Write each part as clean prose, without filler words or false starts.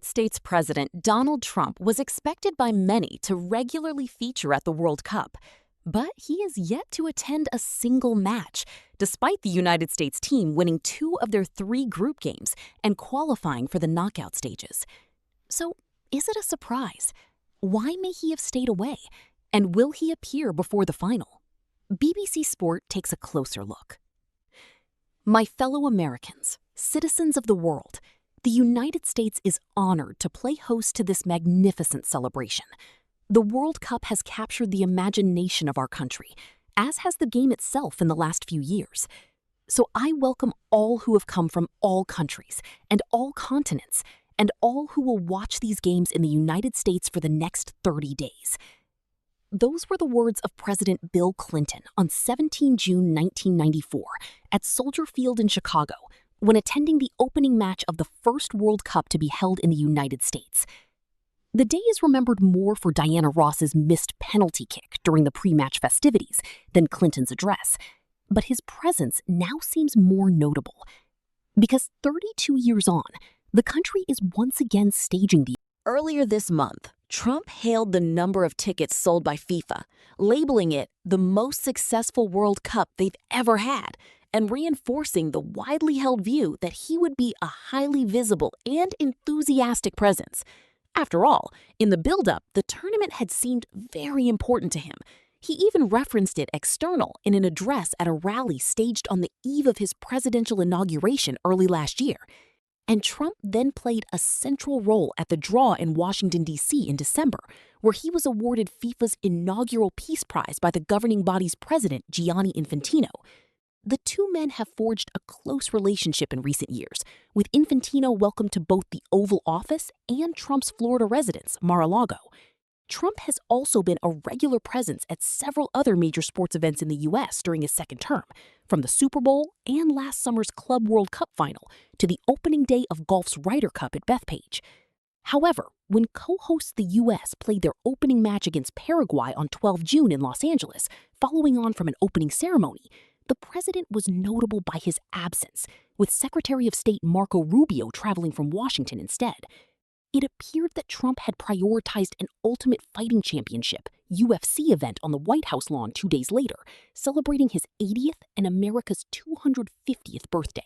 United States President Donald Trump was expected by many to regularly feature at the World Cup, but he is yet to attend a single match, despite the United States team winning 2 of their 3 group games and qualifying for the knockout stages. So, is it a surprise? Why may he have stayed away? And will he appear before the final? BBC Sport takes a closer look. My fellow Americans, citizens of the world, the United States is honored to play host to this magnificent celebration. The World Cup has captured the imagination of our country, as has the game itself in the last few years. So I welcome all who have come from all countries and all continents, and all who will watch these games in the United States for the next 30 days. Those were the words of President Bill Clinton on 17 June 1994 at Soldier Field in Chicago, when attending the opening match of the first World Cup to be held in the United States. The day is remembered more for Diana Ross's missed penalty kick during the pre-match festivities than Clinton's address, but his presence now seems more notable. Because 32 years on, the country is once again staging the... Earlier this month, Trump hailed the number of tickets sold by FIFA, labeling it the most successful World Cup they've ever had, and reinforcing the widely held view that he would be a highly visible and enthusiastic presence. After all, in the build-up, the tournament had seemed very important to him. He even referenced it external in an address at a rally staged on the eve of his presidential inauguration early last year. And Trump then played a central role at the draw in Washington, D.C. in December, where he was awarded FIFA's inaugural Peace Prize by the governing body's president, Gianni Infantino. The two men have forged a close relationship in recent years, with Infantino welcomed to both the Oval Office and Trump's Florida residence, Mar-a-Lago. Trump has also been a regular presence at several other major sports events in the U.S. during his second term, from the Super Bowl and last summer's Club World Cup final to the opening day of golf's Ryder Cup at Bethpage. However, when co-hosts the U.S. played their opening match against Paraguay on 12 June in Los Angeles, following on from an opening ceremony, the president was notable by his absence, with Secretary of State Marco Rubio traveling from Washington instead. It appeared that Trump had prioritized an Ultimate Fighting Championship, UFC event on the White House lawn 2 days later, celebrating his 80th and America's 250th birthday.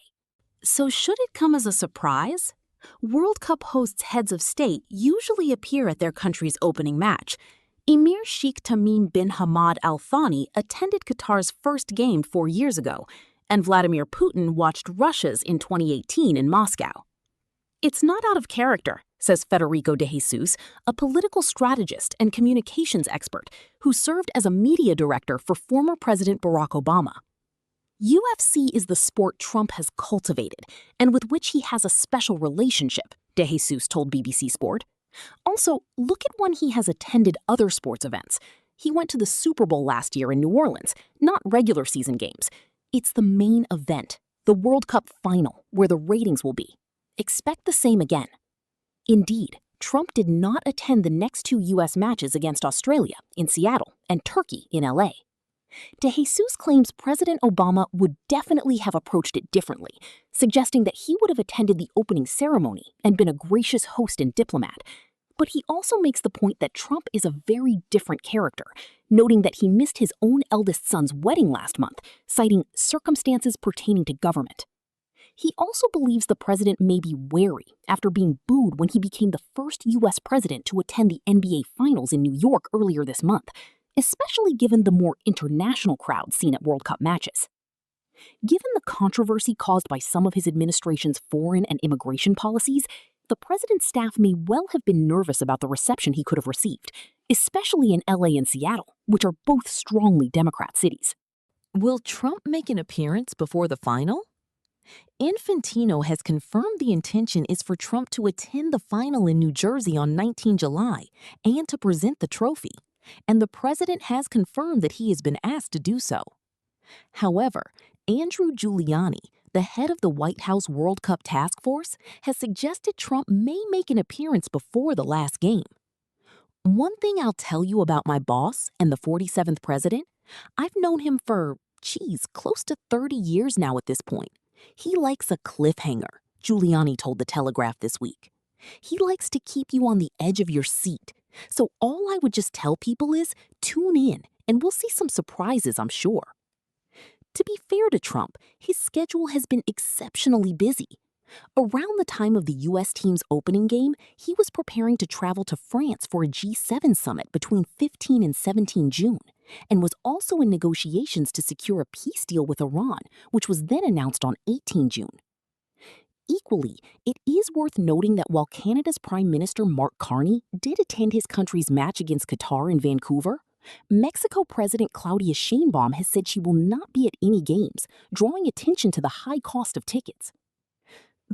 So should it come as a surprise? World Cup hosts' heads of state usually appear at their country's opening match. Emir Sheikh Tamim bin Hamad Al Thani attended Qatar's first game 4 years ago, and Vladimir Putin watched Russia's in 2018 in Moscow. It's not out of character, says Federico de Jesus, a political strategist and communications expert who served as a media director for former President Barack Obama. UFC is the sport Trump has cultivated and with which he has a special relationship, de Jesus told BBC Sport. Also, look at when he has attended other sports events. He went to the Super Bowl last year in New Orleans, not regular season games. It's the main event, the World Cup final, where the ratings will be. Expect the same again. Indeed, Trump did not attend the next 2 U.S. matches against Australia in Seattle and Turkey in L.A. De Jesus claims President Obama would definitely have approached it differently, suggesting that he would have attended the opening ceremony and been a gracious host and diplomat. But he also makes the point that Trump is a very different character, noting that he missed his own eldest son's wedding last month, citing circumstances pertaining to government. He also believes the president may be wary after being booed when he became the first U.S. president to attend the NBA Finals in New York earlier this month, especially given the more international crowd seen at World Cup matches. Given the controversy caused by some of his administration's foreign and immigration policies, the president's staff may well have been nervous about the reception he could have received, especially in LA and Seattle, which are both strongly Democrat cities. Will Trump make an appearance before the final? Infantino has confirmed the intention is for Trump to attend the final in New Jersey on 19 July and to present the trophy, and the president has confirmed that he has been asked to do so. However, Andrew Giuliani, the head of the White House World Cup Task Force, has suggested Trump may make an appearance before the last game. One thing I'll tell you about my boss and the 47th president, I've known him for, close to 30 years now at this point. He likes a cliffhanger, Giuliani told The Telegraph this week. He likes to keep you on the edge of your seat. So all I would just tell people is tune in and we'll see some surprises, I'm sure. To be fair to Trump, his schedule has been exceptionally busy. Around the time of the U.S. team's opening game, he was preparing to travel to France for a G7 summit between 15 and 17 June, and was also in negotiations to secure a peace deal with Iran, which was then announced on 18 June. Equally, it is worth noting that while Canada's Prime Minister Mark Carney did attend his country's match against Qatar in Vancouver, Mexico President Claudia Sheinbaum has said she will not be at any games, drawing attention to the high cost of tickets.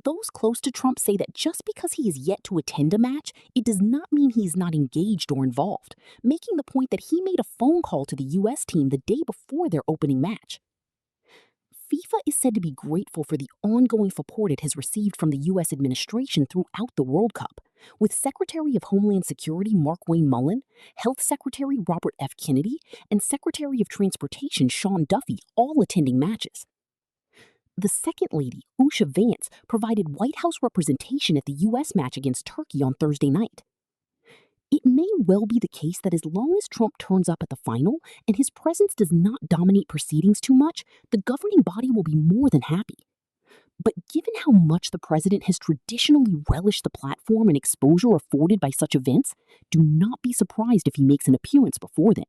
Those close to Trump say that just because he is yet to attend a match, it does not mean he is not engaged or involved, making the point that he made a phone call to the U.S. team the day before their opening match. FIFA is said to be grateful for the ongoing support it has received from the U.S. administration throughout the World Cup, with Secretary of Homeland Security Mark Wayne Mullen, Health Secretary Robert F. Kennedy, and Secretary of Transportation Sean Duffy all attending matches. The Second Lady, Usha Vance, provided White House representation at the U.S. match against Turkey on Thursday night. It may well be the case that as long as Trump turns up at the final and his presence does not dominate proceedings too much, the governing body will be more than happy. But given how much the president has traditionally relished the platform and exposure afforded by such events, do not be surprised if he makes an appearance before then.